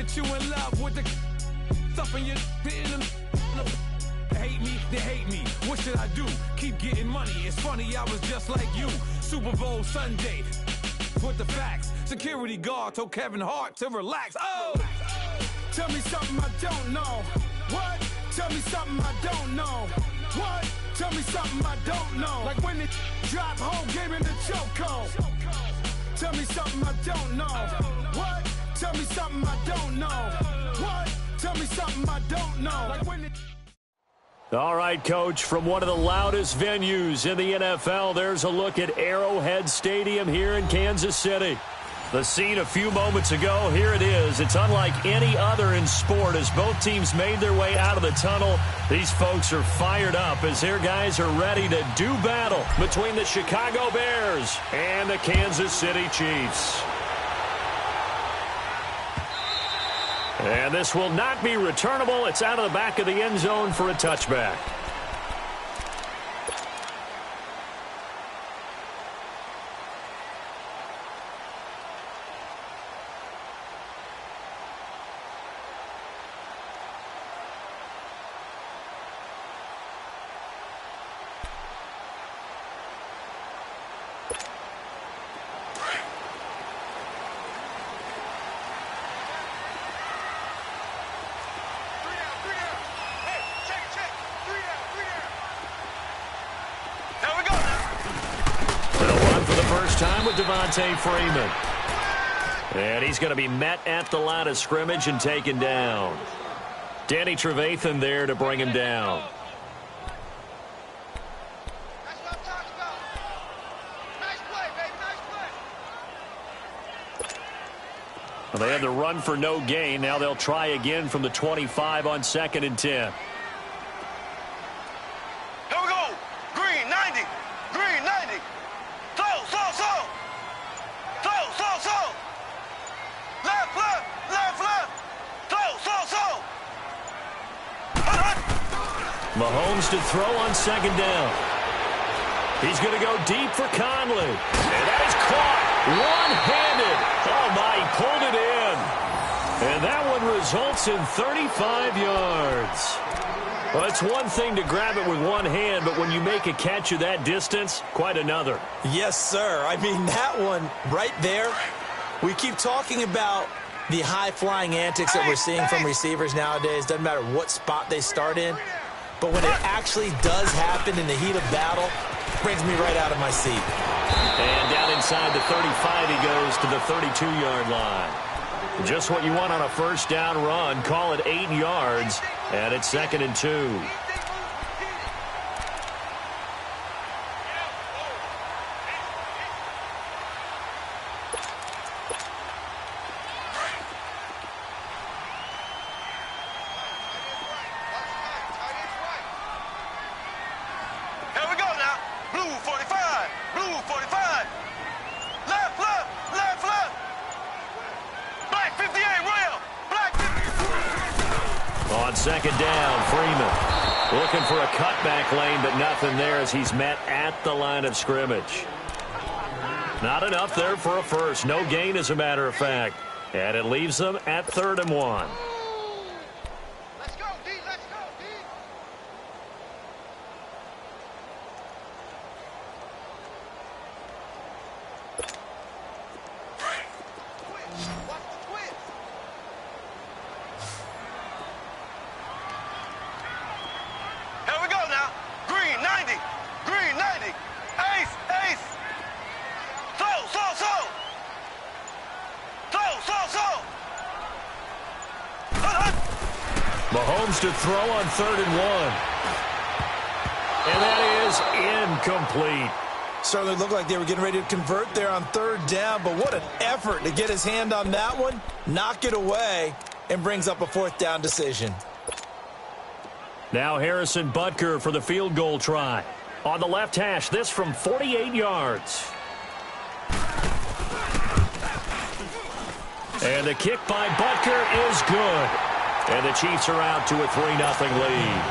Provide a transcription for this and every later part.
that you in love with the stuff in your in hate me, they hate me. What should I do? Keep getting money. It's funny, I was just like you. Super Bowl Sunday. With the facts. Security guard told Kevin Hart to relax. Oh! Tell me something I don't know. What? Tell me something I don't know. What? Tell me something I don't know. Like when it drop home, game in the chokehold. Tell me something I don't know. What? Tell me something I don't know. What? Tell me something I don't know. Like when it... All right, Coach, from one of the loudest venues in the NFL, there's a look at Arrowhead Stadium here in Kansas City. The scene a few moments ago, here it is. It's unlike any other in sport as both teams made their way out of the tunnel. These folks are fired up as their guys are ready to do battle between the Chicago Bears and the Kansas City Chiefs. And this will not be returnable. It's out of the back of the end zone for a touchback. Devontae Freeman. And he's going to be met at the line of scrimmage and taken down. Danny Trevathan there to bring him down. That's what I'm talking about. Nice play, baby. Nice play. Well, they had the run for no gain. Now they'll try again from the 25 on 2nd and 10. Mahomes to throw on 2nd down. He's going to go deep for Conley. And that is caught one-handed. Oh, my, he pulled it in. And that one results in 35 yards. Well, it's one thing to grab it with one hand, but when you make a catch of that distance, quite another. Yes, sir. I mean, that one right there, we keep talking about the high-flying antics that we're seeing from receivers nowadays. Doesn't matter what spot they start in. But when it actually does happen in the heat of battle, it brings me right out of my seat. And down inside the 35, he goes to the 32-yard line. Just what you want on a first down run. Call it 8 yards, and it's 2nd and 2. On 2nd down, Freeman looking for a cutback lane, but nothing there as he's met at the line of scrimmage. Not enough there for a first. No gain, as a matter of fact. And it leaves them at 3rd and 1. Let's go, D. Let's go, D. Watch the twist. Here we go now. Green 90. Green 90. Ace. Ace. So. Mahomes to throw on 3rd and 1. And that is incomplete. Certainly looked like they were getting ready to convert there on 3rd down, but what an effort to get his hand on that one, knock it away, and brings up a 4th down decision. Now Harrison Butker for the field goal try. On the left hash, this from 48 yards. And the kick by Butker is good. And the Chiefs are out to a 3-0 lead.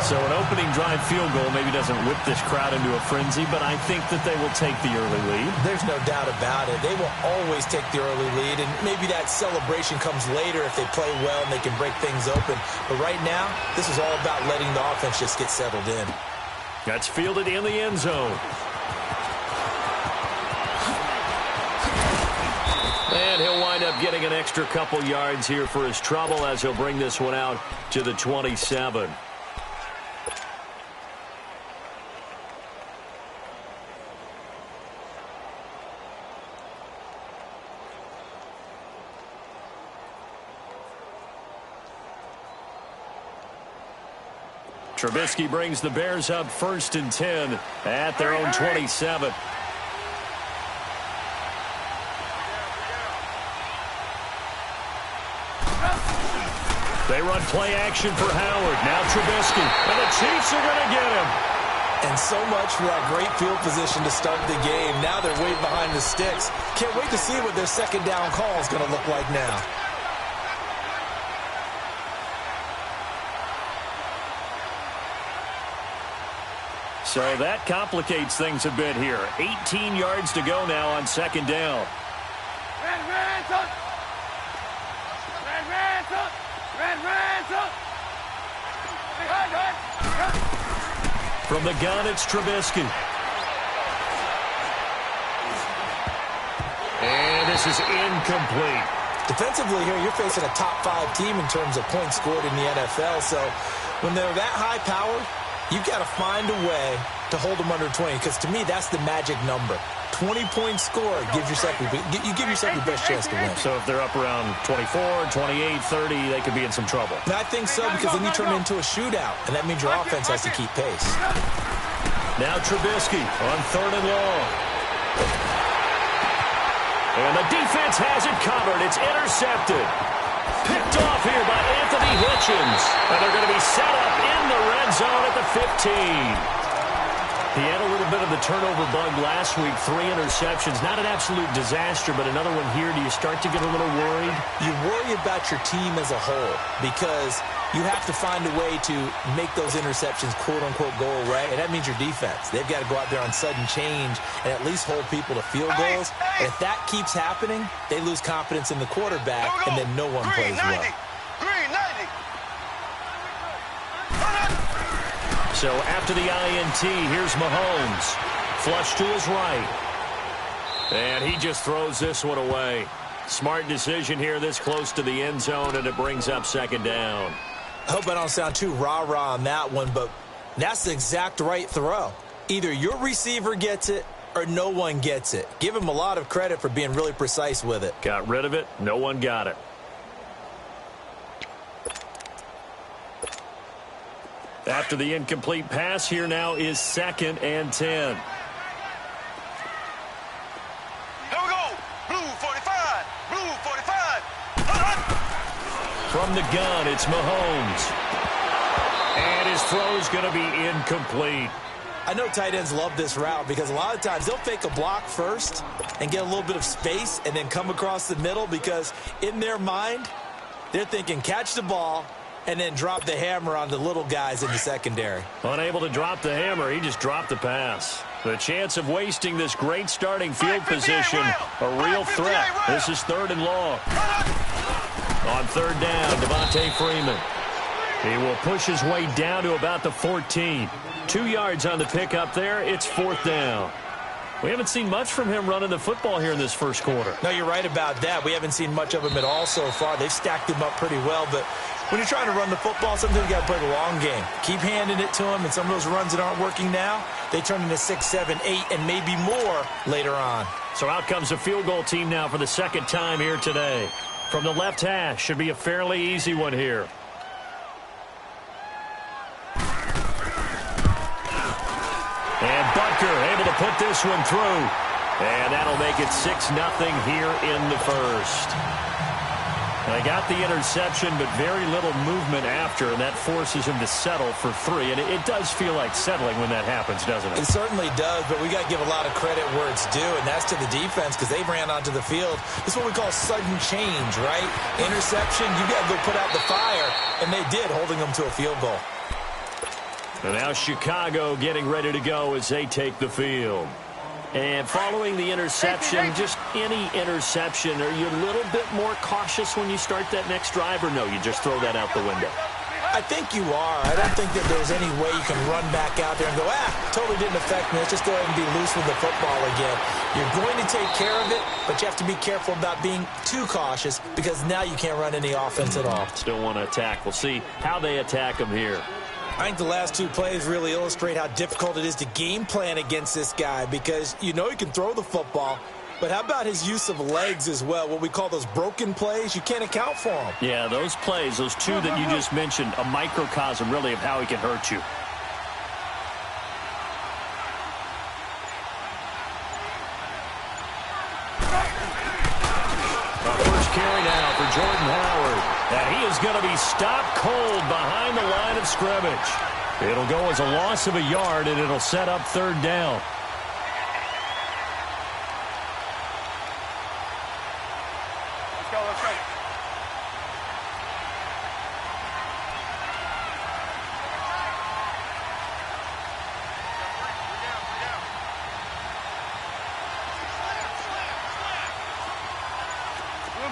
So an opening drive field goal maybe doesn't whip this crowd into a frenzy, but I think that they will take the early lead. There's no doubt about it. They will always take the early lead, and maybe that celebration comes later if they play well and they can break things open. But right now, this is all about letting the offense just get settled in. That's fielded in the end zone. And he'll wind up getting an extra couple yards here for his trouble as he'll bring this one out to the 27. Trubisky brings the Bears up 1st and 10 at their own 27. They run play action for Howard. Now Trubisky. And the Chiefs are going to get him. And so much for that great field position to start the game. Now they're way behind the sticks. Can't wait to see what their second down call is going to look like now. So that complicates things a bit here. 18 yards to go now on second down. From the gun, it's Trubisky. And this is incomplete. Defensively here, you're facing a top-5 team in terms of points scored in the NFL. So when they're that high-powered, you've got to find a way to hold them under 20, because to me, that's the magic number. 20-point score gives yourself you give yourself your best chance to win. So if they're up around 24, 28, 30, they could be in some trouble. And I think so, because then you turn it into a shootout, and that means your offense has to keep pace. Now Trubisky on 3rd and long. And the defense has it covered. It's intercepted. Picked off here by Anthony Hitchens. And they're going to be set up in the red zone at the 15. He had a little bit of the turnover bug last week. 3 interceptions. Not an absolute disaster, but another one here. Do you start to get a little worried? You worry about your team as a whole, because you have to find a way to make those interceptions, quote-unquote, go away, and that means your defense. They've got to go out there on sudden change and at least hold people to field goals. And if that keeps happening, they lose confidence in the quarterback, and then no one plays well. Green 90. So after the INT, here's Mahomes. Flush to his right. And he just throws this one away. Smart decision here this close to the end zone, and it brings up second down. I hope I don't sound too rah-rah on that one, but that's the exact right throw. Either your receiver gets it or no one gets it. Give him a lot of credit for being really precise with it. Got rid of it. No one got it. After the incomplete pass, here now is 2nd and 10. Here we go. Blue 45. Blue 45. From the gun, it's Mahomes. And his throw's going to be incomplete. I know tight ends love this route, because a lot of times they'll fake a block first and get a little bit of space and then come across the middle, because in their mind, they're thinking catch the ball and then drop the hammer on the little guys in the secondary. Unable to drop the hammer, he just dropped the pass. The chance of wasting this great starting field position, a real threat. This is 3rd and long. On 3rd down, Devontae Freeman. He will push his way down to about the 14. 2 yards on the pickup there. It's 4th down. We haven't seen much from him running the football here in this first quarter. No, you're right about that. We haven't seen much of him at all so far. They've stacked him up pretty well, but when you're trying to run the football, sometimes you got to play the long game. Keep handing it to him, and some of those runs that aren't working now, they turn into 6, 7, 8, and maybe more later on. So out comes a field goal team now for the second time here today. From the left hash, should be a fairly easy one here. And Butker able to put this one through. And that'll make it 6-0 here in the first. They got the interception, but very little movement after, and that forces him to settle for 3. And it does feel like settling when that happens, doesn't it? It certainly does, but we got to give a lot of credit where it's due, and that's to the defense, because they ran onto the field. This is what we call sudden change, right? Interception, you got to go put out the fire, and they did, holding them to a field goal. And now Chicago getting ready to go as they take the field. And following the interception, just any interception, are you a little bit more cautious when you start that next drive, or no, you just throw that out the window? I think you are. I don't think that there's any way you can run back out there and go, totally didn't affect me. Let's just go ahead and be loose with the football again. You're going to take care of it, but you have to be careful about being too cautious because now you can't run any offense at all. Still want to attack. We'll see how they attack them here. I think the last two plays really illustrate how difficult it is to game plan against this guy because you know he can throw the football, but how about his use of legs as well, what we call those broken plays? You can't account for them. Yeah, those plays, those two that you just mentioned, a microcosm really of how he can hurt you. First carry now for Jordan Howard. And he is going to be stopped cold behind the line of scrimmage. It'll go as a loss of a yard, and it'll set up third down. Let's go, let's go.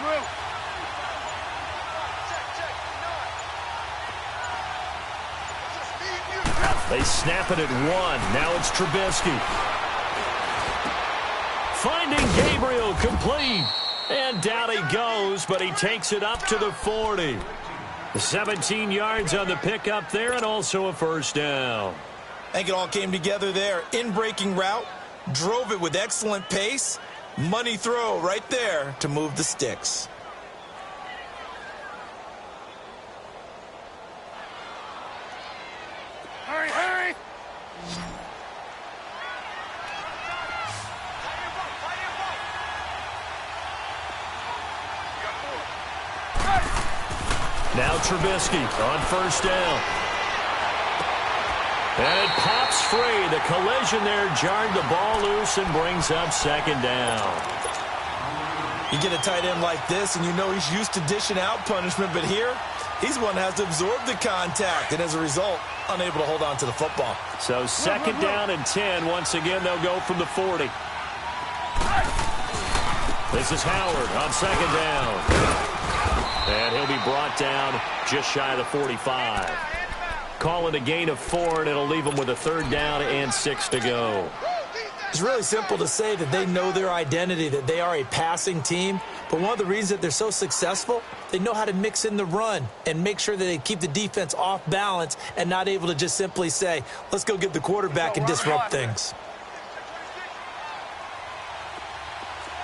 Move. They snap it at one. Now it's Trubisky. Finding Gabriel complete. And down he goes, but he takes it up to the 40. 17 yards on the pickup there and also a first down. I think it all came together there. In-breaking route, drove it with excellent pace. Money throw right there to move the sticks. Hurry! Now Trubisky on first down. And it pops free. The collision there jarred the ball loose and brings up second down. You get a tight end like this, and you know he's used to dishing out punishment, but here, he's one that has to absorb the contact, and as a result, unable to hold on to the football. So second down and 10. Once again, they'll go from the 40. This is Howard on second down. And he'll be brought down just shy of the 45. Call it a gain of 4, and it'll leave them with a third down and 6 to go. It's really simple to say that they know their identity, that they are a passing team. But one of the reasons that they're so successful, they know how to mix in the run and make sure that they keep the defense off balance and not able to just simply say, let's go get the quarterback and disrupt things.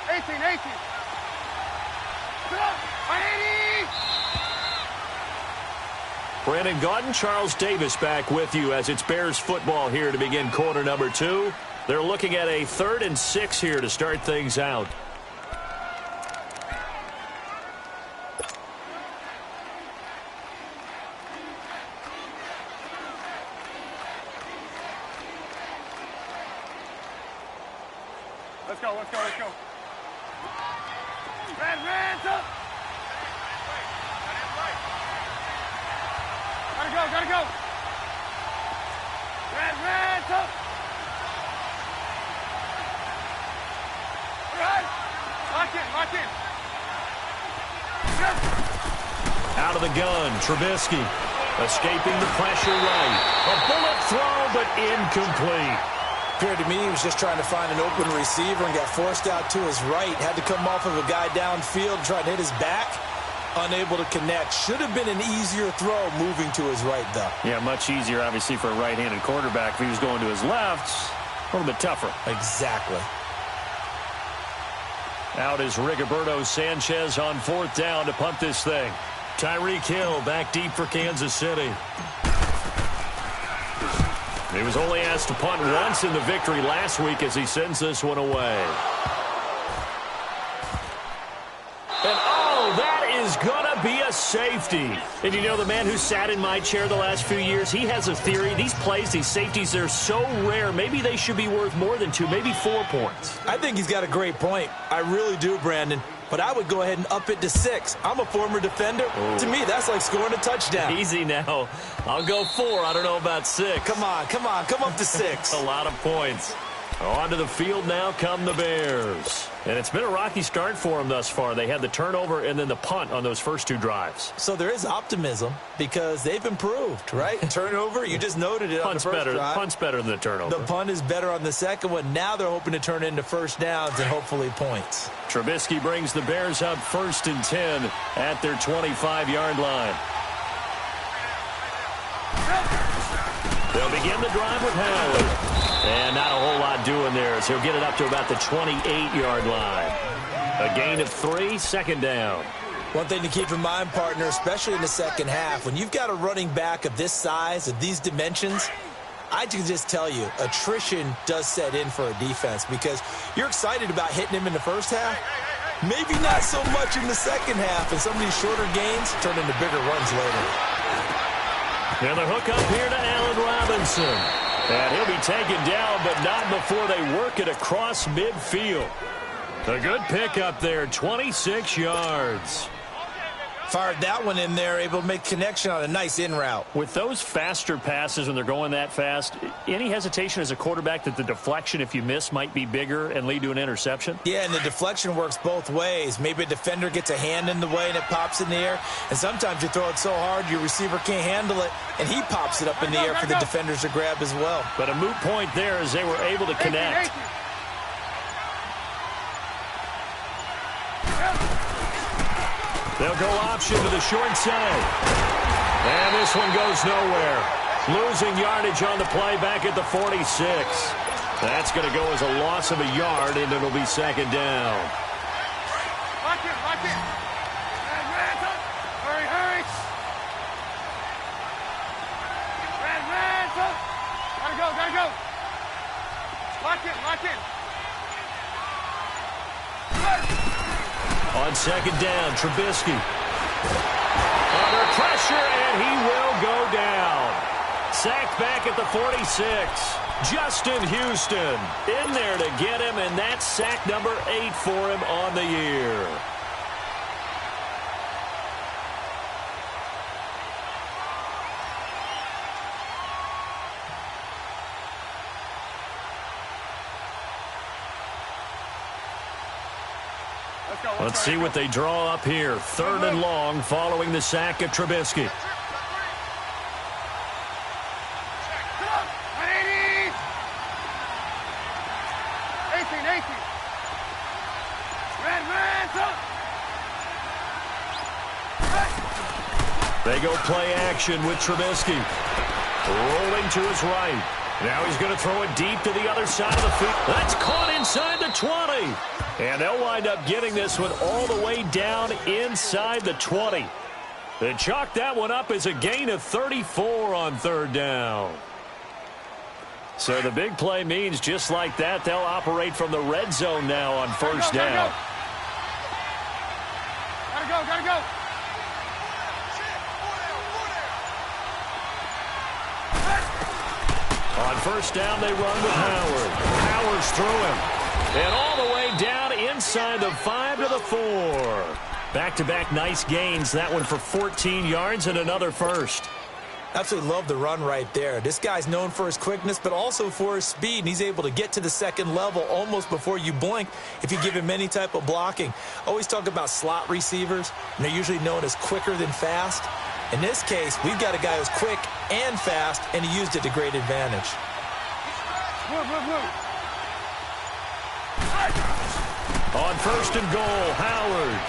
18. Brandon Gaudin, Charles Davis back with you as it's Bears football here to begin quarter number 2. They're looking at a 3rd and 6 here to start things out. Let's go. Red, up. Gotta go. Red, up. All right. Lock in. Out of the gun, Trubisky escaping the pressure right. A bullet throw, but incomplete. Appeared to me he was just trying to find an open receiver and got forced out to his right. Had to come off of a guy downfield, trying to hit his back. Unable to connect. Should have been an easier throw moving to his right, though. Yeah, much easier, obviously, for a right-handed quarterback. If he was going to his left, a little bit tougher. Exactly. Out is Rigoberto Sanchez on 4th down to punt this thing. Tyreek Hill back deep for Kansas City. He was only asked to punt once in the victory last week as he sends this one away. And that is going to be a safety. And you know, the man who sat in my chair the last few years, he has a theory. These plays, these safeties, they're so rare. Maybe they should be worth more than 2, maybe 4 points. I think he's got a great point. I really do, Brandon. but I would go ahead and up it to 6. I'm a former defender. Ooh. To me, that's like scoring a touchdown. Easy now. I'll go 4. I don't know about 6. Come on. Come up to 6. A lot of points. Onto the field now come the Bears. And it's been a rocky start for them thus far. They had the turnover and then the punt on those first 2 drives. So there is optimism because they've improved, right? Turnover, you just noted it on the first drive. Punt's better than the turnover. The punt is better on the second one. Now they're hoping to turn into first downs and hopefully points. Trubisky brings the Bears up 1st and 10 at their 25-yard line. They'll begin the drive with Howard. And not a whole lot doing there as he'll get it up to about the 28-yard line. A gain of 3, 2nd down. One thing to keep in mind, partner, especially in the second half, when you've got a running back of this size, of these dimensions, I can just tell you, attrition does set in for a defense because you're excited about hitting him in the first half. Maybe not so much in the second half, and some of these shorter gains turn into bigger runs later. And the hook up here to Allen Robinson. And he'll be taken down, but not before they work it across midfield. A good pickup there, 26 yards. Fired that one in there, able to make connection on a nice in route. With those faster passes when they're going that fast, any hesitation as a quarterback that the deflection, if you miss, might be bigger and lead to an interception? Yeah, and the deflection works both ways. Maybe a defender gets a hand in the way and it pops in the air. And sometimes you throw it so hard your receiver can't handle it, and he pops it up in the air for the defenders to grab as well. But a moot point there as they were able to connect. They'll go option to the short side. And this one goes nowhere. Losing yardage on the play back at the 46. That's going to go as a loss of a yard, and it'll be 2nd down. Lock it. Hurry. Gotta go. Lock it. On 2nd down, Trubisky. Under pressure, and he will go down. Sacked back at the 46. Justin Houston in there to get him, and that's sack number 8 for him on the year. Let's see what they draw up here. 3rd and long following the sack of Trubisky. They go play action with Trubisky. Rolling to his right. Now he's going to throw it deep to the other side of the field. That's caught inside the 20. And they'll wind up getting this one all the way down inside the 20. They chalk that one up as a gain of 34 on 3rd down. So the big play means just like that, they'll operate from the red zone now on 1st down. Gotta go. On 1st down, they run with Howard. Howard's through him. And all the way down inside the 5 to the 4. Back-to-back nice gains. That one for 14 yards and another first. Absolutely love the run right there. This guy's known for his quickness, but also for his speed. And he's able to get to the 2nd level almost before you blink if you give him any type of blocking. Always talk about slot receivers, and they're usually known as quicker than fast. In this case, we've got a guy who's quick and fast, and he used it to great advantage. On 1st and goal, Howard.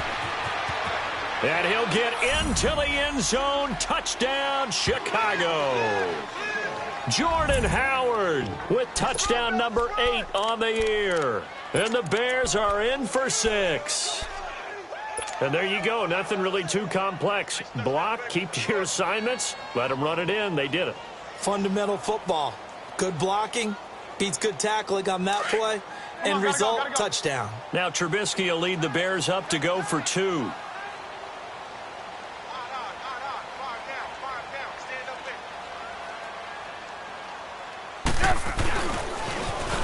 And he'll get into the end zone. Touchdown, Chicago. Jordan Howard with touchdown number 8 on the year. And the Bears are in for 6. And there you go. Nothing really too complex. Block, keep to your assignments, let them run it in. They did it. Fundamental football. Good blocking beats good tackling on that play. End result, touchdown. Now Trubisky will lead the Bears up to go for 2.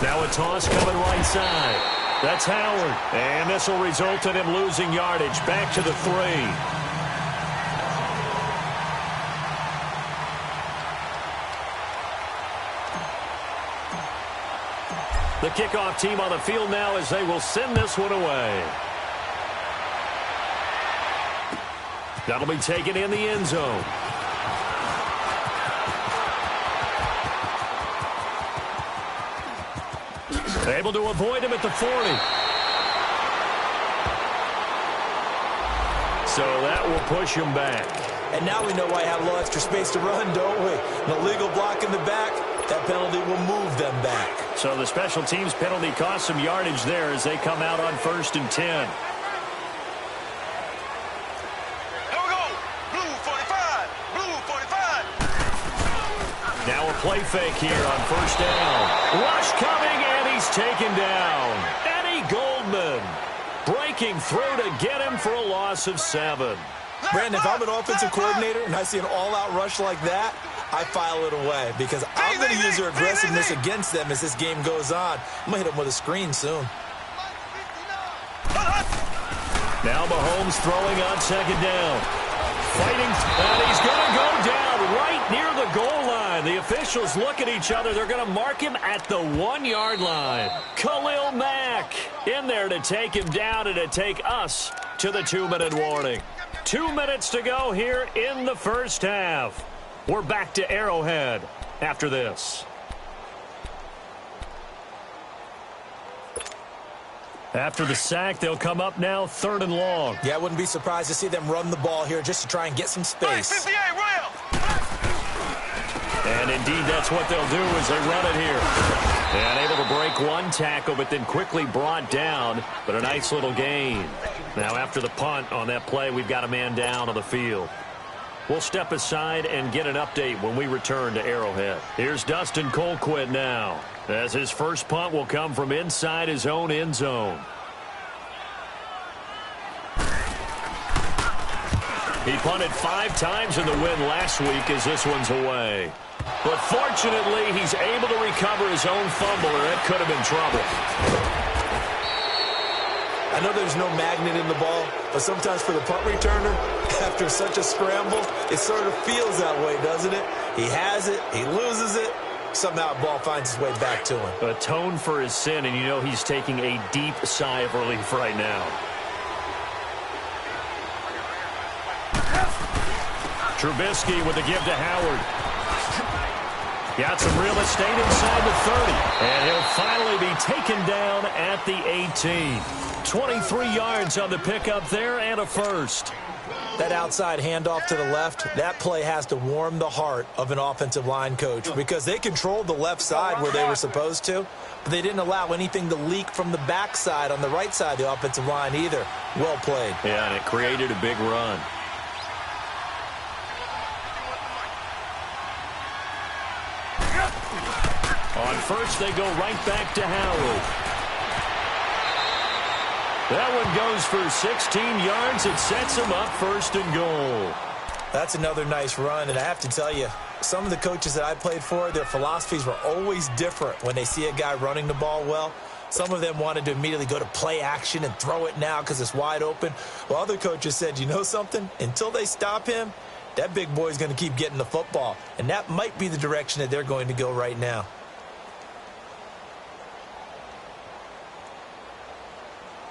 Now a toss coming right side. That's Howard. And this will result in him losing yardage. Back to the 3. The kickoff team on the field now as they will send this one away. That'll be taken in the end zone. Able to avoid him at the 40. So that will push him back. And now we know why I have a little extra space to run, don't we? An illegal block in the back. That penalty will move them back. So the special teams penalty cost some yardage there as they come out on 1st and 10. Here we go. Blue 45. Blue 45. Now a play fake here on 1st down. Rush coming, and he's taken down. Eddie Goldman breaking through to get him for a loss of 7. Brandon, if I'm an offensive coordinator and I see an all-out rush like that, I file it away because I'm going to use their aggressiveness against them as this game goes on. I'm going to hit them with a screen soon. Now Mahomes throwing on 2nd down. Fighting, and he's going to go down right near the goal line. The officials look at each other. They're going to mark him at the 1-yard line. Khalil Mack in there to take him down and to take us to the 2-minute warning. 2 minutes to go here in the first half. We're back to Arrowhead after this. After the sack, they'll come up now 3rd and long. Yeah, I wouldn't be surprised to see them run the ball here just to try and get some space. And indeed, that's what they'll do as they run it here. And able to break one tackle, but then quickly brought down. But a nice little gain. Now after the punt on that play, we've got a man down on the field. We'll step aside and get an update when we return to Arrowhead. Here's Dustin Colquitt now, as his first punt will come from inside his own end zone. He punted 5 times in the win last week as this one's away. But fortunately, he's able to recover his own fumble, or it could have been trouble. I know there's no magnet in the ball, but sometimes for the punt returner, after such a scramble, it sort of feels that way, doesn't it? He has it, he loses it, somehow the ball finds its way back to him. Atone for his sin, and you know he's taking a deep sigh of relief right now. Trubisky with the give to Howard. Got some real estate inside the 30. And he'll finally be taken down at the 18. 23 yards on the pickup there and a first. That outside handoff to the left, that play has to warm the heart of an offensive line coach because they controlled the left side where they were supposed to, but they didn't allow anything to leak from the backside on the right side of the offensive line either. Well played. Yeah, and it created a big run. On first, they go right back to Howard. That one goes for 16 yards. It sets him up 1st and goal. That's another nice run, and I have to tell you, some of the coaches that I played for, their philosophies were always different when they see a guy running the ball well. Some of them wanted to immediately go to play action and throw it now because it's wide open. Well, other coaches said, you know something? Until they stop him, that big boy's going to keep getting the football, and that might be the direction that they're going to go right now.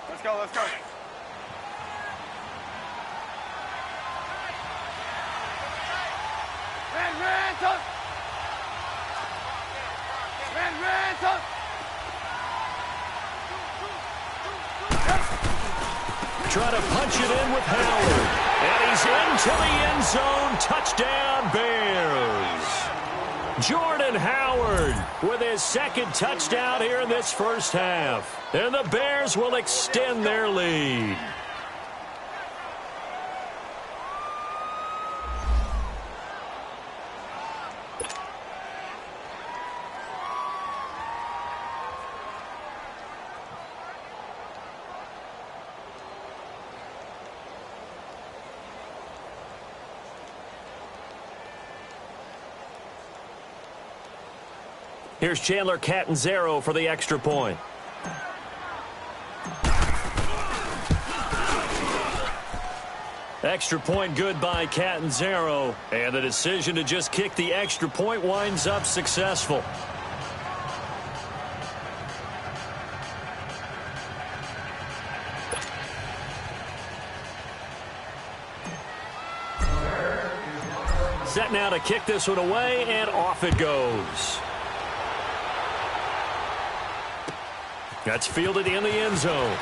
Let's go, let's go. Try to punch it in with Howard. And he's into the end zone. Touchdown, Bears. Jordan Howard with his 2nd touchdown here in this first half. And the Bears will extend their lead. Here's Chandler Catanzaro for the extra point. Extra point good by Catanzaro. And the decision to just kick the extra point winds up successful. Set now to kick this one away, and off it goes. That's fielded in the end zone.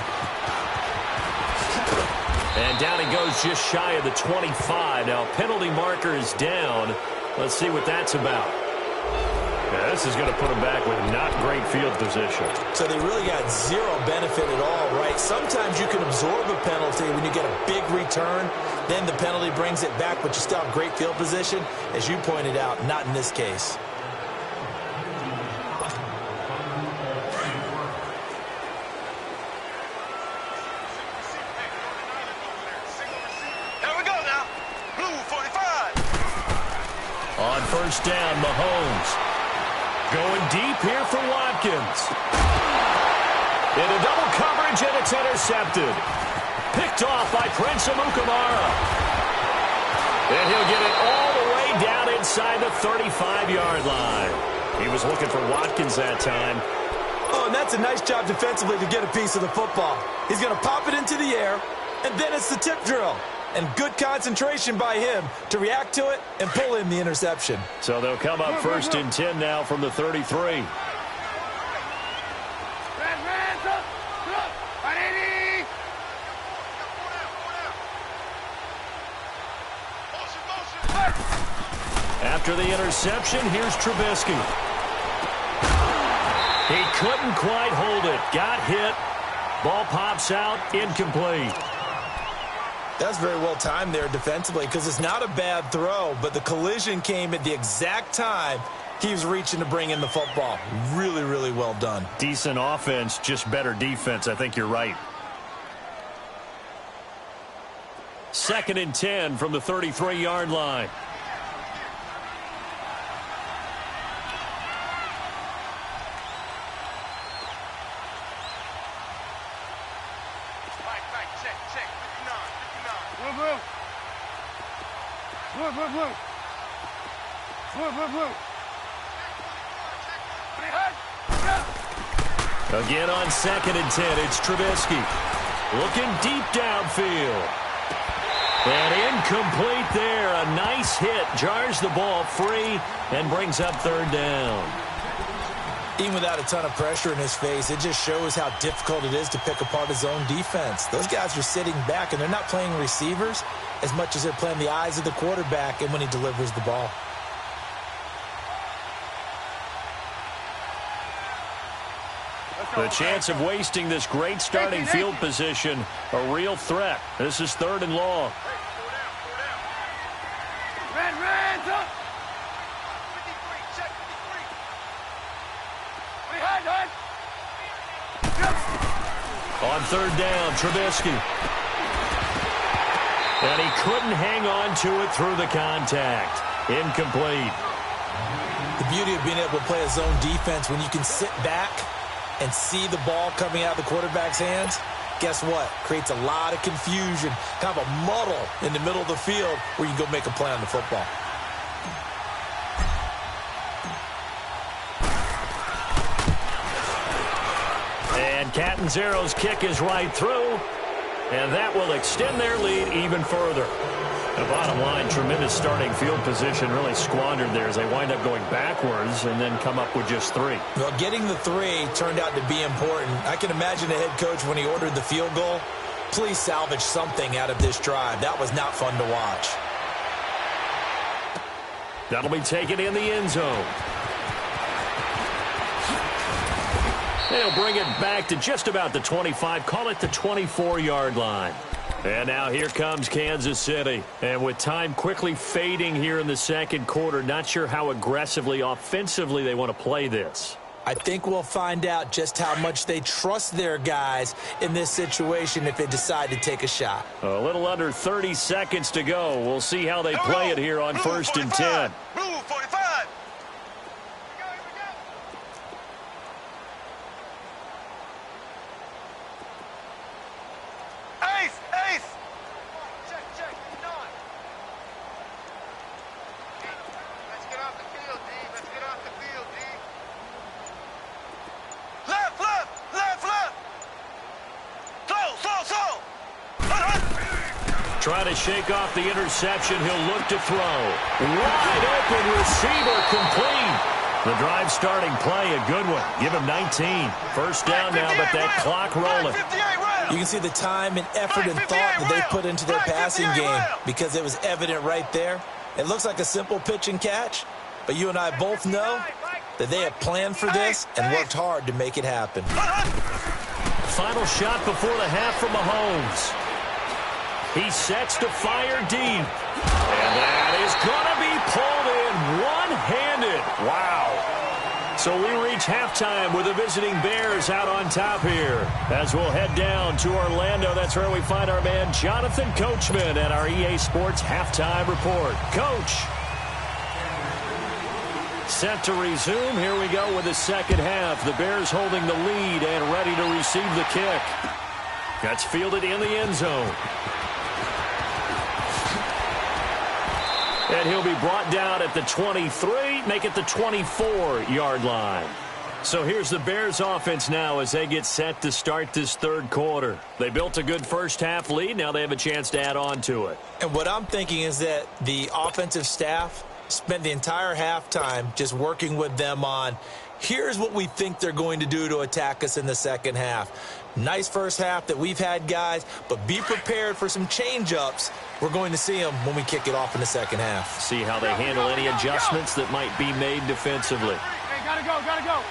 And down he goes just shy of the 25. Now, penalty marker is down. Let's see what that's about. Yeah, this is going to put him back with not great field position. So they really got zero benefit at all, right? Sometimes you can absorb a penalty when you get a big return. Then the penalty brings it back, but you still have great field position. As you pointed out, not in this case. On first down, Mahomes. Going deep here for Watkins. Into double coverage, and it's intercepted. Picked off by Prince Amukamara. And he'll get it all the way down inside the 35-yard line. He was looking for Watkins that time. Oh, and that's a nice job defensively to get a piece of the football. He's going to pop it into the air, and then it's the tip drill. And good concentration by him to react to it and pull in the interception. So they'll come up first and 10 now from the 33. After the interception, here's Trubisky. He couldn't quite hold it. Got hit. Ball pops out. Incomplete. That's very well timed there defensively because it's not a bad throw, but the collision came at the exact time he was reaching to bring in the football. Really, really well done. Decent offense, just better defense. I think you're right. Second and 10 from the 33-yard line. Again on second and 10, it's Trubisky. Looking deep downfield. And incomplete there. A nice hit. Jars the ball free and brings up third down. Even without a ton of pressure in his face, it just shows how difficult it is to pick apart his own defense. Those guys are sitting back, and they're not playing receivers as much as they're playing the eyes of the quarterback and when he delivers the ball. The chance of wasting this great starting field position, a real threat. This is third and long. On third down, Trubisky. And he couldn't hang on to it through the contact. Incomplete. The beauty of being able to play a zone defense when you can sit back and see the ball coming out of the quarterback's hands, guess what? Creates a lot of confusion, kind of a muddle in the middle of the field where you can go make a play on the football. And Catanzaro's kick is right through, and that will extend their lead even further. The bottom line, tremendous starting field position, really squandered there as they wind up going backwards and then come up with just 3. Well, getting the 3 turned out to be important. I can imagine the head coach when he ordered the field goal, please salvage something out of this drive. That was not fun to watch. That'll be taken in the end zone. They'll bring it back to just about the 25, call it the 24-yard line. And now here comes Kansas City. And with time quickly fading here in the second quarter, not sure how aggressively, offensively they want to play this. I think we'll find out just how much they trust their guys in this situation if they decide to take a shot. A little under 30 seconds to go. We'll see how they play it here on first and 10. Blue 45. Ace. Check. trying to shake off the interception. He'll look to throw. Wide open receiver complete. The drive starting play, a good one. Give him 19. First down now, but that clock rolling. You can see the time and effort and thought that they put into their passing game because it was evident right there. It looks like a simple pitch and catch, but you and I both know that they have planned for this and worked hard to make it happen. Final shot before the half from Mahomes. He sets to fire deep. And that is going to be pulled in one-handed. Wow. So we reach halftime with the visiting Bears out on top here. As we'll head down to Orlando, that's where we find our man Jonathan Coachman at our EA Sports Halftime Report. Coach. Set to resume. Here we go with the second half. The Bears holding the lead and ready to receive the kick. That's fielded in the end zone. And he'll be brought down at the 23, make it the 24-yard line. So here's the Bears offense now as they get set to start this third quarter. They built a good first-half lead. Now they have a chance to add on to it. And what I'm thinking is that the offensive staff spent the entire halftime just working with them on, here's what we think they're going to do to attack us in the second half. Nice first half that we've had, guys, but be prepared for some change-ups. We're going to see them when we kick it off in the second half. See how they handle any adjustments that might be made defensively. Hey, gotta go, gotta go.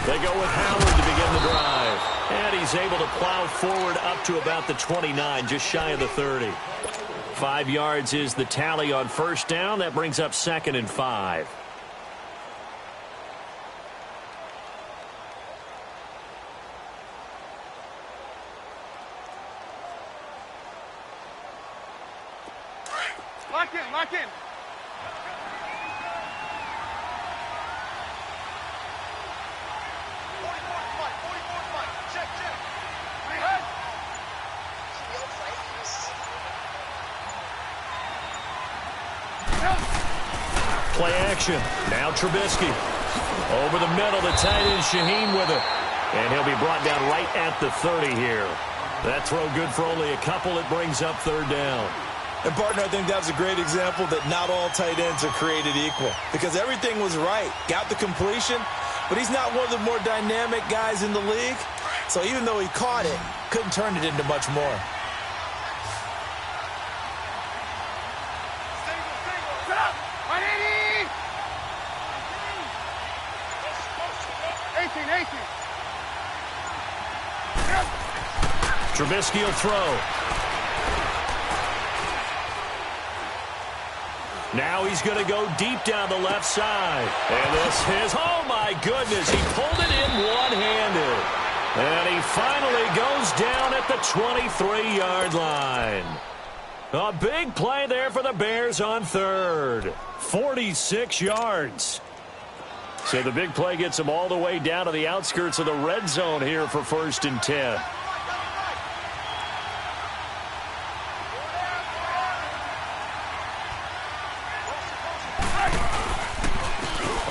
They go with Howard to begin the drive. And he's able to plow forward up to about the 29, just shy of the 30. 5 yards is the tally on first down. That brings up 2nd and 5. Lock in, lock in. Play action. Now Trubisky. Over the middle, the tight end Shaheen with it. And he'll be brought down right at the 30 here. That throw good for only a couple. It brings up third down. And, partner, I think that was a great example that not all tight ends are created equal because everything was right. Got the completion, but he's not one of the more dynamic guys in the league. So even though he caught it, couldn't turn it into much more. Trubisky will throw. Now he's going to go deep down the left side. And this is, oh my goodness, he pulled it in one-handed. And he finally goes down at the 23-yard line. A big play there for the Bears on third. 46 yards. So the big play gets them all the way down to the outskirts of the red zone here for 1st and 10.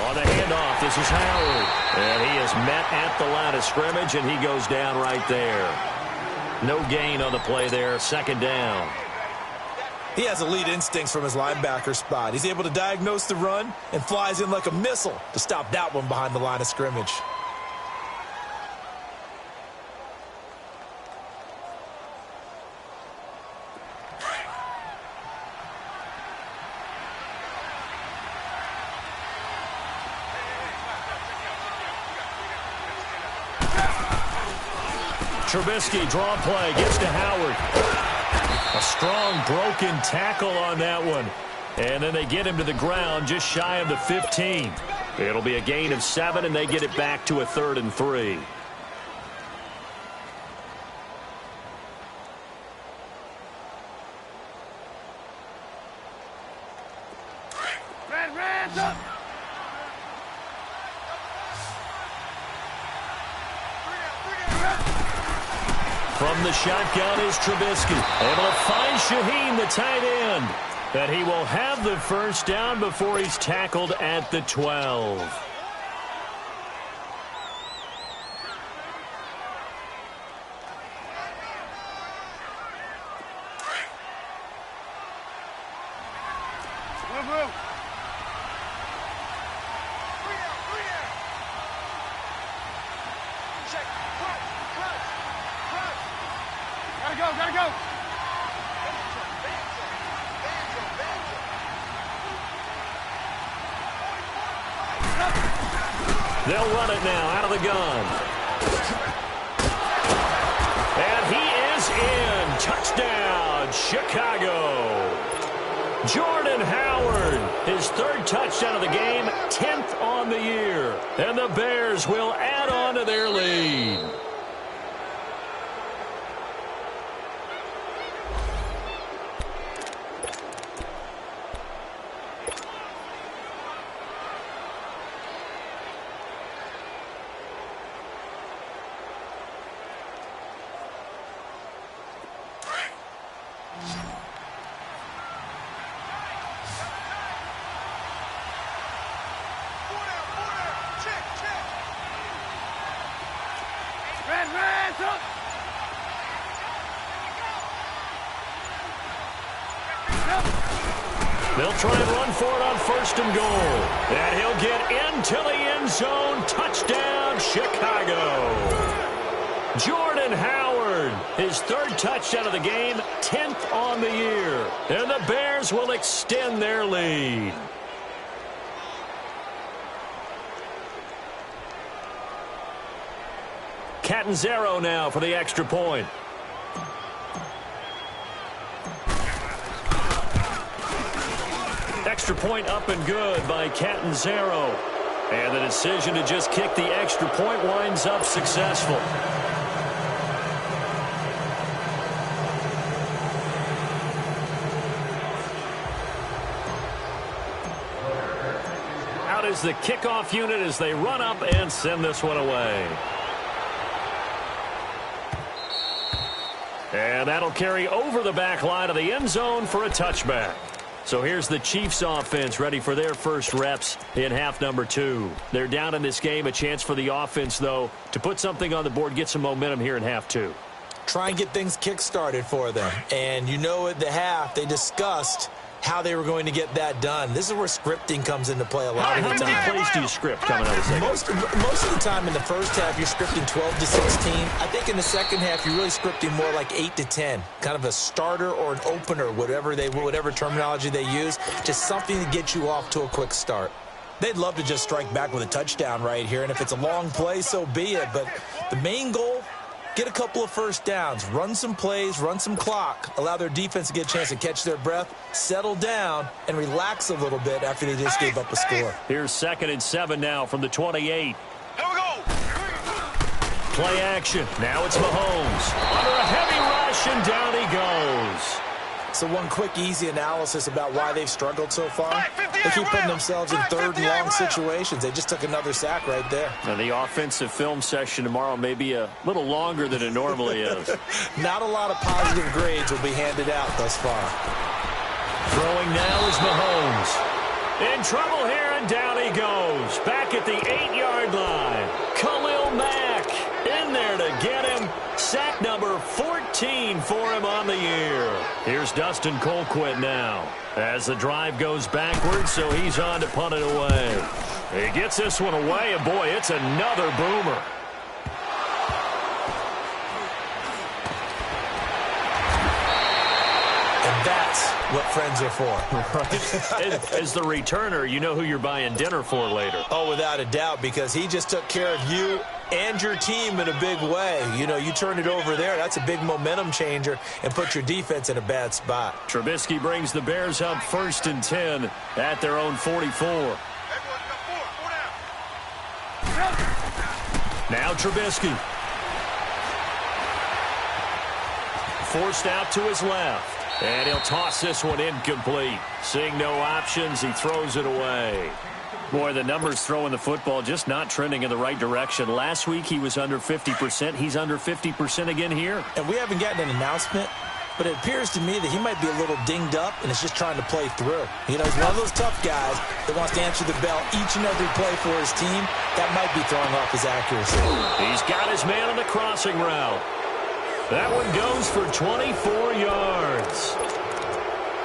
On the handoff, this is Howard. And he is met at the line of scrimmage, and he goes down right there. No gain on the play there, 2nd down. He has elite instincts from his linebacker spot. He's able to diagnose the run and flies in like a missile to stop that one behind the line of scrimmage. Trubisky, draw play, gets to Howard. A strong broken tackle on that one. And then they get him to the ground just shy of the 15. It'll be a gain of 7, and they get it back to a 3rd and 3. Red up. From the shotgun is Trubisky. Able to find Shaheen, the tight end. And he will have the first down before he's tackled at the 12. through. Check. Clutch. Gotta go. They'll run it now out of the gun. And he is in. Touchdown, Chicago. Jordan Howard, his 3rd touchdown of the game, 10th on the year. And the Bears will add on to their lead. They'll try and run for it on 1st and goal. And he'll get into the end zone. Touchdown, Chicago. Jordan Howard, his 3rd touchdown of the game, 10th on the year. And the Bears will extend their lead. Catanzaro now for the extra point. Extra point up and good by Catanzaro. And the decision to just kick the extra point winds up successful. Out is the kickoff unit as they run up and send this one away. And that'll carry over the back line of the end zone for a touchback. So here's the Chiefs offense ready for their first reps in half number 2. They're down in this game. A chance for the offense, though, to put something on the board, get some momentum here in half 2. Try and get things kick-started for them. And you know at the half, they discussed how they were going to get that done. This is where scripting comes into play a lot of the time. How many plays do you script coming out of the second? Most of the time in the first half, you're scripting 12 to 16. I think in the second half, you're really scripting more like 8 to 10. Kind of a starter or an opener, whatever terminology they use. Just something to get you off to a quick start. They'd love to just strike back with a touchdown right here. And if it's a long play, so be it. But the main goal, get a couple of first downs, run some plays, run some clock, allow their defense to get a chance to catch their breath, settle down, and relax a little bit after they just gave up a score. Here's 2nd and 7 now from the 28. Here we go. Play action. Now it's Mahomes. Under a heavy rush, and down he goes. So one quick, easy analysis about why they've struggled so far. They keep putting themselves in 3rd and long situations. They just took another sack right there. Now the offensive film session tomorrow may be a little longer than it normally is. Not a lot of positive grades will be handed out thus far. Throwing now is Mahomes. In trouble here, and down he goes. Back at the 8-yard line. Khalil Mack in there to get him. Sack number 14 for him on the year. Here's Dustin Colquitt now as the drive goes backwards, so he's on to punt it away. He gets this one away, and boy, it's another boomer. And that's what friends are for. Right. As the returner, you know who you're buying dinner for later. Oh, without a doubt, because he just took care of you and your team in a big way. You know, you turn it over there, that's a big momentum changer and put your defense in a bad spot. Trubisky brings the Bears up 1st and 10 at their own 44. Now Trubisky. Forced out to his left. And he'll toss this one incomplete. Seeing no options, he throws it away. Boy, the numbers throwing the football just not trending in the right direction. Last week he was under 50%. He's under 50% again here. And we haven't gotten an announcement, but it appears to me that he might be a little dinged up and is just trying to play through. You know, he's one of those tough guys that wants to answer the bell each and every play for his team. That might be throwing off his accuracy. He's got his man on the crossing route. That one goes for 24 yards.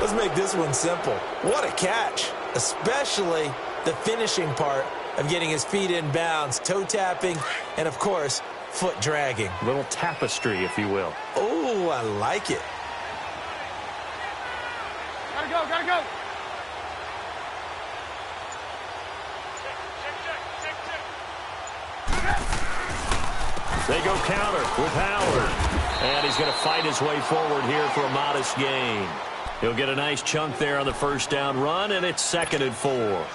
Let's make this one simple. What a catch, especially the finishing part of getting his feet in bounds, toe tapping, and of course, foot dragging. A little tapestry, if you will. Oh, I like it. Gotta go, gotta go. They go counter with Howard. And he's going to fight his way forward here for a modest gain. He'll get a nice chunk there on the first down run, and it's 2nd and 4.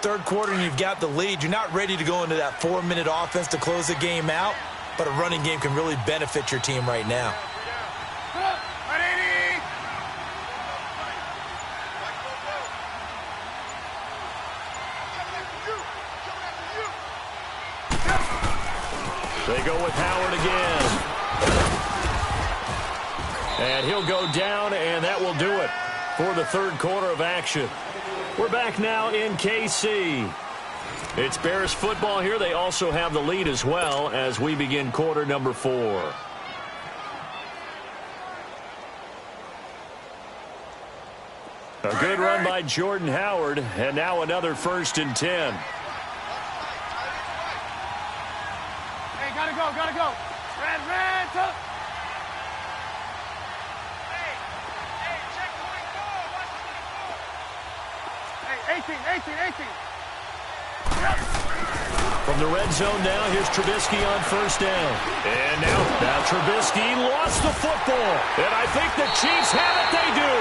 Third quarter, and you've got the lead. You're not ready to go into that 4-minute offense to close the game out, but a running game can really benefit your team right now. They go with Howard again. And he'll go down, and that will do it for the third quarter of action. We're back now in KC. It's Bears football here. They also have the lead as well as we begin quarter number 4. A good run by Jordan Howard, and now another 1st and 10. Hey, gotta go, gotta go. Red, up. Hey, check 24. Watch 24. Hey, 18. From the red zone now, here's Trubisky on 1st down. And now Trubisky lost the football. And I think the Chiefs have it. They do.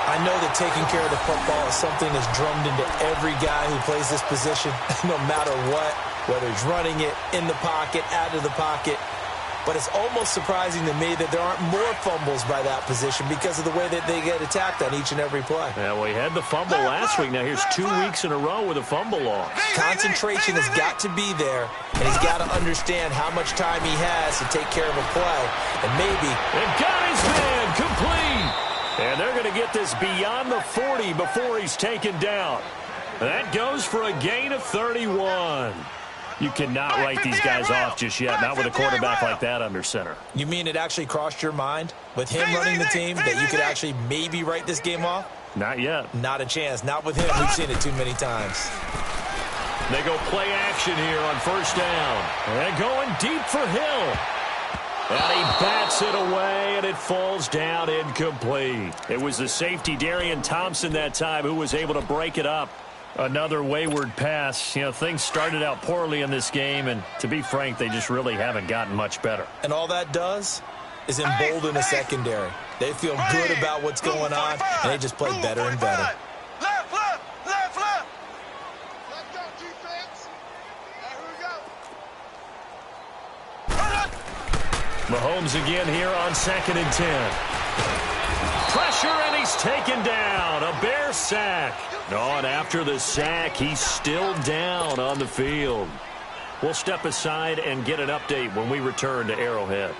I know that taking care of the football is something that's drummed into every guy who plays this position, no matter what, whether he's running it, in the pocket, out of the pocket. But it's almost surprising to me that there aren't more fumbles by that position because of the way that they get attacked on each and every play. Yeah, well, he had the fumble last week. Now here's 2 weeks in a row with a fumble loss. Concentration has got to be there, and he's got to understand how much time he has to take care of a play. And maybe... And got his man complete. And they're going to get this beyond the 40 before he's taken down. That goes for a gain of 31. You cannot write these guys off just yet, not with a quarterback like that under center. You mean it actually crossed your mind with him running the team that you could actually maybe write this game off? Not yet. Not a chance. Not with him. We've seen it too many times. They go play action here on 1st down. And going deep for Hill. And he bats it away, and it falls down incomplete. It was the safety, Darian Thompson, that time, who was able to break it up. Another wayward pass. You know, things started out poorly in this game, and to be frank, they just really haven't gotten much better. And all that does is embolden a secondary. They feel good about what's going on, and they just play better and better. Left. Let's go, defense. Here we go. Mahomes again here on 2nd and 10. Pressure, and he's taken down. A Bear sack. Oh, and after the sack, he's still down on the field. We'll step aside and get an update when we return to Arrowhead.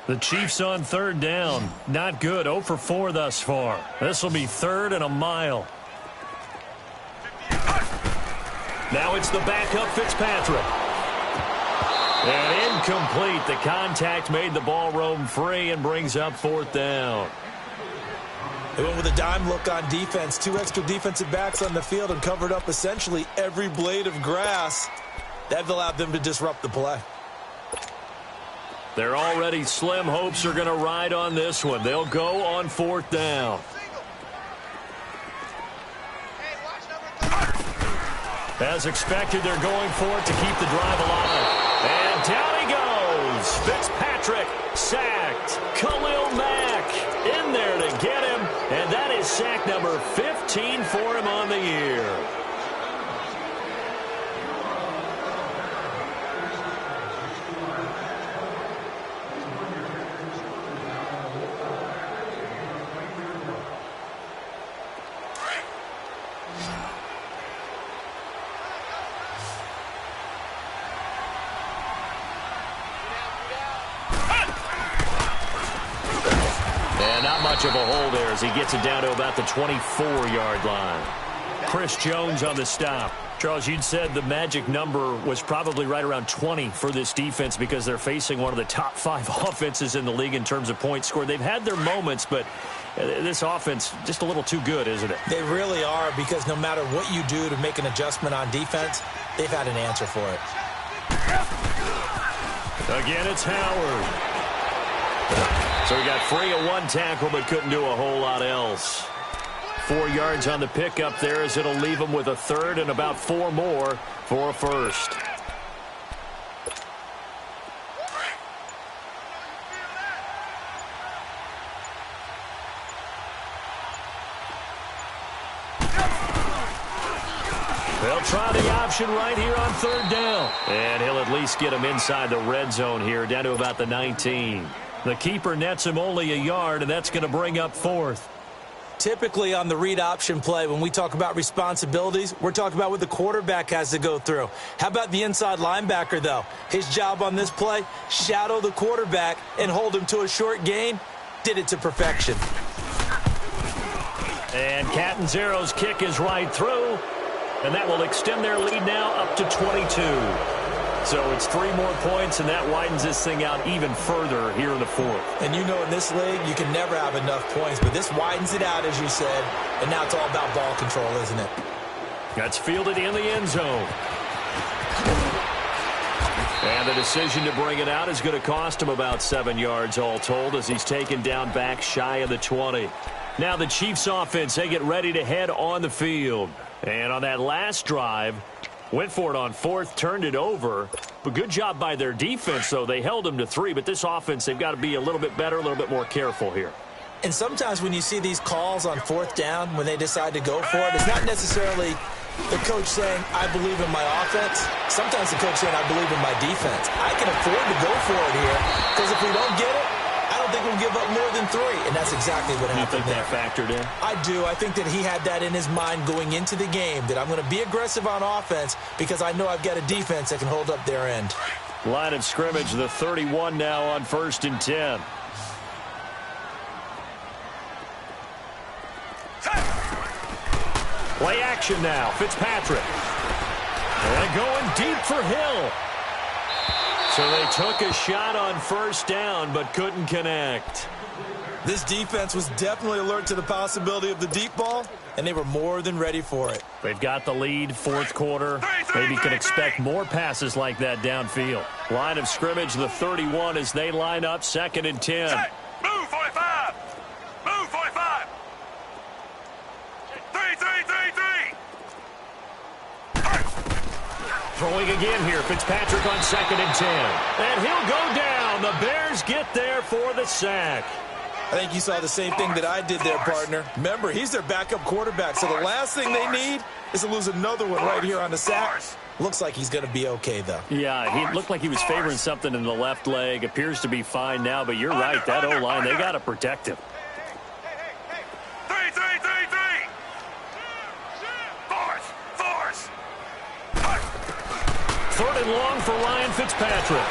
The Chiefs on 3rd down. Not good. 0 for 4 thus far. This will be 3rd and a mile. Now it's the backup Fitzpatrick. And incomplete. The contact made the ball roam free and brings up 4th down. They went with a dime look on defense. 2 extra defensive backs on the field and covered up essentially every blade of grass. That allowed them to disrupt the play. They're already slim hopes are going to ride on this one. They'll go on 4th down. As expected, they're going for it to keep the drive alive. And down he goes. Fitzpatrick sacked. Khalil Mack in there to get him. And that is sack number 15 for him on the year. much of a hole there as he gets it down to about the 24-yard line. Chris Jones on the stop. Charles, you'd said the magic number was probably right around 20 for this defense because they're facing one of the top 5 offenses in the league in terms of points scored. They've had their moments, but this offense just a little too good, isn't it? They really are, because no matter what you do to make an adjustment on defense, they've had an answer for it. Again, it's Howard. So he got free of one tackle but couldn't do a whole lot else. 4 yards on the pickup there as it'll leave him with a third and about 4 more for a first. They'll try the option right here on third down. And he'll at least get him inside the red zone here, down to about the 19. The keeper nets him only a yard, and that's going to bring up fourth. Typically on the read option play, when we talk about responsibilities, we're talking about what the quarterback has to go through. How about the inside linebacker, though? His job on this play, shadow the quarterback and hold him to a short gain. Did it to perfection. And Catanzaro's kick is right through, and that will extend their lead now up to 22. So it's 3 more points, and that widens this thing out even further here in the fourth. And you know in this league, you can never have enough points, but this widens it out, as you said, and now it's all about ball control, isn't it? That's fielded in the end zone. And the decision to bring it out is going to cost him about 7 yards all told as he's taken down back shy of the 20. Now the Chiefs offense, they get ready to head on the field. And on that last drive, went for it on fourth, turned it over. But good job by their defense, though. They held them to 3, but this offense, they've got to be a little bit better, a little bit more careful here. And sometimes when you see these calls on fourth down, when they decide to go for it, it's not necessarily the coach saying, I believe in my offense. Sometimes the coach saying, I believe in my defense. I can afford to go for it here, because if we don't get it, I don't think we'll give up more than 3, and that's exactly what happened there. You think that factored in? I do. I think that he had that in his mind going into the game, that I'm going to be aggressive on offense because I know I've got a defense that can hold up their end. Line of scrimmage, the 31 now on 1st and 10. Play action now. Fitzpatrick. And going deep for Hill. So they took a shot on first down, but couldn't connect. This defense was definitely alert to the possibility of the deep ball, and they were more than ready for it. They've got the lead, fourth quarter. Maybe can expect more passes like that downfield. Line of scrimmage, the 31 as they line up, 2nd and 10. Set. Move, 45. Move, 45. 3. Throwing again here, Fitzpatrick on 2nd and 10. And he'll go down. The Bears get there for the sack. I think you saw the same thing that I did there, partner. Remember, he's their backup quarterback, so the last thing they need is to lose another one right here on the sack. Looks like he's going to be okay, though. Yeah, he looked like he was favoring something in the left leg. Appears to be fine now, but you're right. That O-line, they got to protect him. 3. Force. 3rd and long for Ryan Fitzpatrick.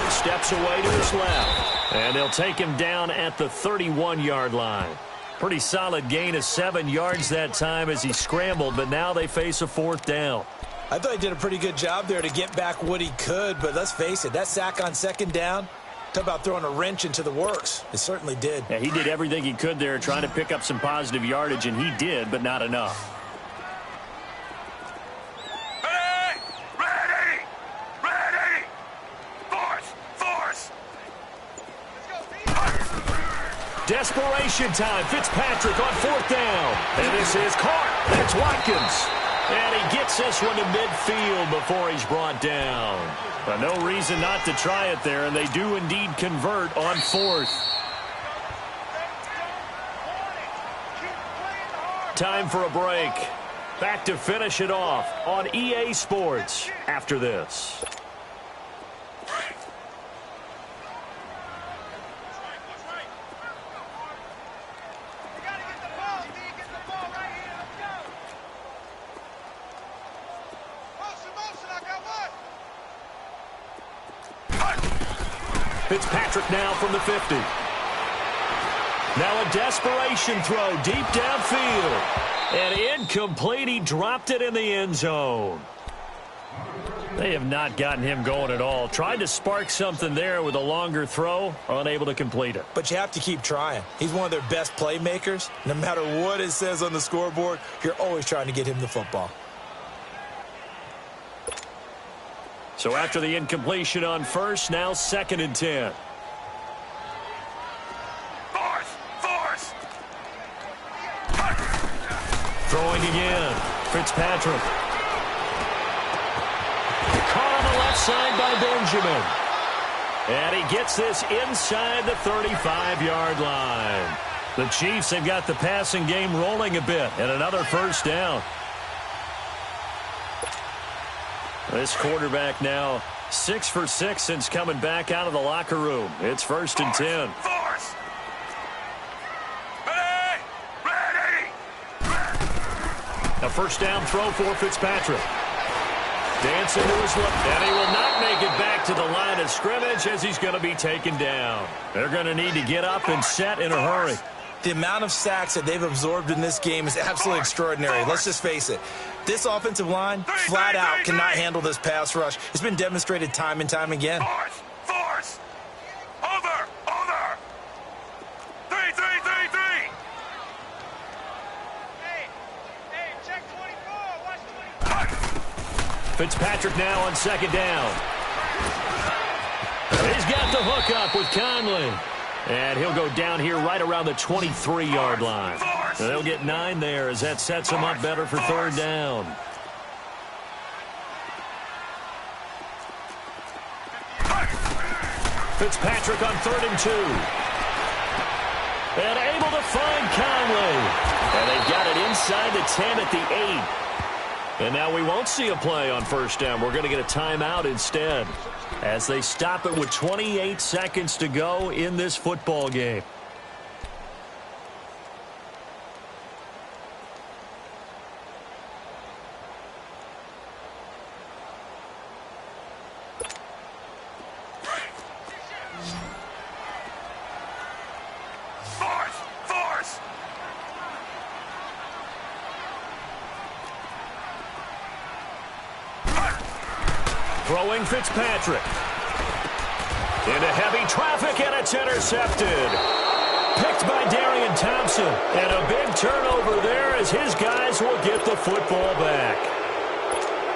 Steps away to his left. And they'll take him down at the 31-yard line. Pretty solid gain of 7 yards that time as he scrambled, but now they face a 4th down. I thought he did a pretty good job there to get back what he could, but let's face it, that sack on 2nd down, talk about throwing a wrench into the works. It certainly did. Yeah, he did everything he could there trying to pick up some positive yardage, and he did, but not enough. Ready. Force. Desperation time. Fitzpatrick on 4th down. And this is caught. That's Watkins. And he gets this one to midfield before he's brought down. But no reason not to try it there, and they do indeed convert on 4th. Time for a break. Back to finish it off on EA Sports after this. Fitzpatrick now from the 50. Now a desperation throw deep downfield. And incomplete. He dropped it in the end zone. They have not gotten him going at all. Tried to spark something there with a longer throw, unable to complete it. But you have to keep trying. He's one of their best playmakers. No matter what it says on the scoreboard, you're always trying to get him the football. So after the incompletion on first, now 2nd and 10. Force! Throwing again. Fitzpatrick. Caught on the left side by Benjamin. And he gets this inside the 35-yard line. The Chiefs have got the passing game rolling a bit, and another first down. This quarterback now 6 for 6 since coming back out of the locker room. It's 1st and 10. Force! Ready! A first down throw for Fitzpatrick. Dancing to his left, and he will not make it back to the line of scrimmage as he's going to be taken down. They're going to need to get up and set in a hurry. The amount of sacks that they've absorbed in this game is absolutely extraordinary. Let's just face it. This offensive line, flat out, cannot handle this pass rush. It's been demonstrated time and time again. Force! Over! 3! Hey, check 24. Watch 24. Fitzpatrick now on 2nd down. He's got the hook up with Conley. And he'll go down here right around the 23-yard line. They'll get 9 there as that sets him up better for 3rd down. Fitzpatrick on 3rd and 2. And able to find Conley. And they've got it inside the 10 at the 8. And now we won't see a play on 1st down. We're going to get a timeout instead, as they stop it with 28 seconds to go in this football game. Force! Throwing Fitzpatrick. Into heavy traffic, and it's intercepted. Picked by Darian Thompson. And a big turnover there as his guys will get the football back.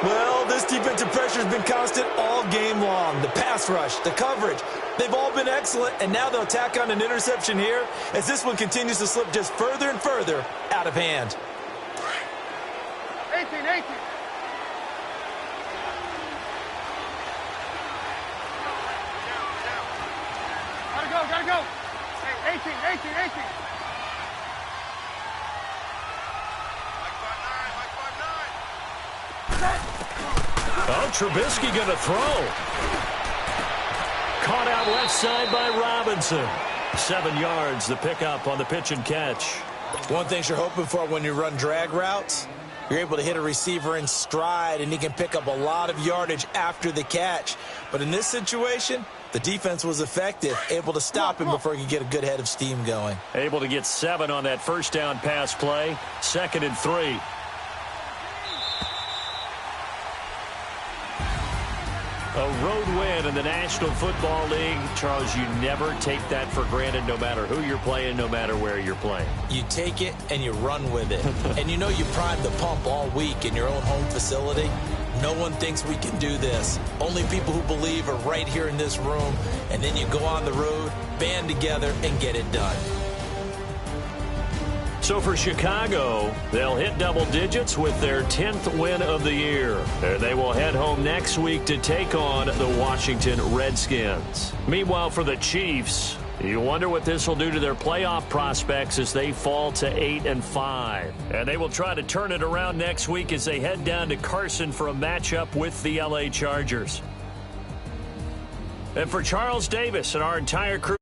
Well, this defensive pressure has been constant all game long. The pass rush, the coverage, they've all been excellent, and now they'll tack on an interception here as this one continues to slip just further and further out of hand. 18. Gotta go. Hey, 18. Oh, Trubisky going to throw. Caught out left side by Robinson. 7 yards, the pickup on the pitch and catch. One thing you're hoping for when you run drag routes, you're able to hit a receiver in stride, and he can pick up a lot of yardage after the catch. But in this situation, the defense was effective, able to stop him before he could get a good head of steam going. Able to get 7 on that first down pass play. 2nd and 3. A road win in the National Football League. Charles, you never take that for granted no matter who you're playing, no matter where you're playing. You take it and you run with it. And you know you primed the pump all week in your own home facility. No one thinks we can do this. Only people who believe are right here in this room. And then you go on the road, band together, and get it done. So for Chicago, they'll hit double digits with their 10th win of the year. And they will head home next week to take on the Washington Redskins. Meanwhile, for the Chiefs, you wonder what this will do to their playoff prospects as they fall to 8-5. And they will try to turn it around next week as they head down to Carson for a matchup with the LA Chargers. And for Charles Davis and our entire crew,